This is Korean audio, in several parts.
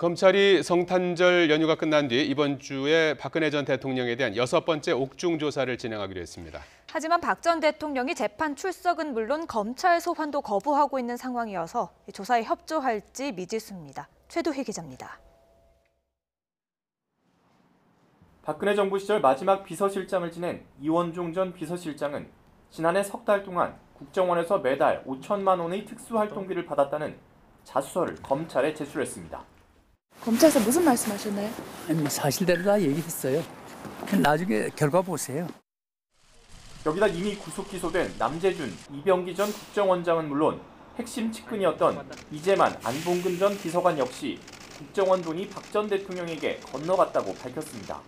검찰이 성탄절 연휴가 끝난 뒤 이번 주에 박근혜 전 대통령에 대한 6번째 옥중 조사를 진행하기로 했습니다. 하지만 박 전 대통령이 재판 출석은 물론 검찰 소환도 거부하고 있는 상황이어서 조사에 협조할지 미지수입니다. 최도희 기자입니다. 박근혜 정부 시절 마지막 비서실장을 지낸 이원종 전 비서실장은 지난해 석 달 동안 국정원에서 매달 5천만 원의 특수활동비를 받았다는 자수서를 검찰에 제출했습니다. 검찰에서 무슨 말씀하셨나요? 아니, 사실대로 다 얘기했어요. 나중에 결과 보세요. 여기다 이미 구속 기소된 남재준, 이병기 전 국정원장은 물론 핵심 측근이었던 이재만, 안봉근 전 비서관 역시 국정원 돈이 박 전 대통령에게 건너갔다고 밝혔습니다.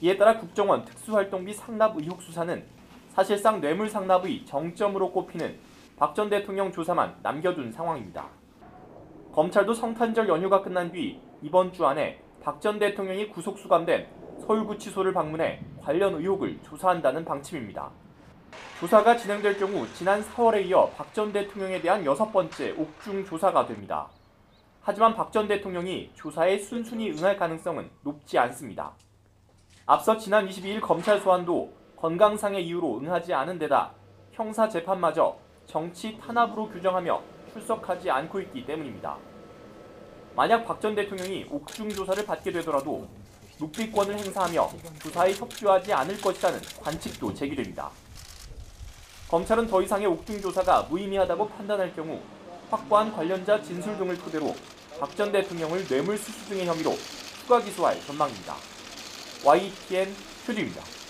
이에 따라 국정원 특수활동비 상납 의혹 수사는 사실상 뇌물 상납의 정점으로 꼽히는 박 전 대통령 조사만 남겨둔 상황입니다. 검찰도 성탄절 연휴가 끝난 뒤 이번 주 안에 박 전 대통령이 구속 수감된 서울구치소를 방문해 관련 의혹을 조사한다는 방침입니다. 조사가 진행될 경우 지난 4월에 이어 박 전 대통령에 대한 6번째 옥중 조사가 됩니다. 하지만 박 전 대통령이 조사에 순순히 응할 가능성은 높지 않습니다. 앞서 지난 22일 검찰 소환도 건강상의 이유로 응하지 않은 데다 형사재판마저 정치 탄압으로 규정하며 출석하지 않고 있기 때문입니다. 만약 박 전 대통령이 옥중 조사를 받게 되더라도 묵비권을 행사하며 조사에 협조하지 않을 것이라는 관측도 제기됩니다. 검찰은 더 이상의 옥중 조사가 무의미하다고 판단할 경우 확보한 관련자 진술 등을 토대로 박 전 대통령을 뇌물수수 등의 혐의로 추가 기소할 전망입니다. YTN 최주입니다.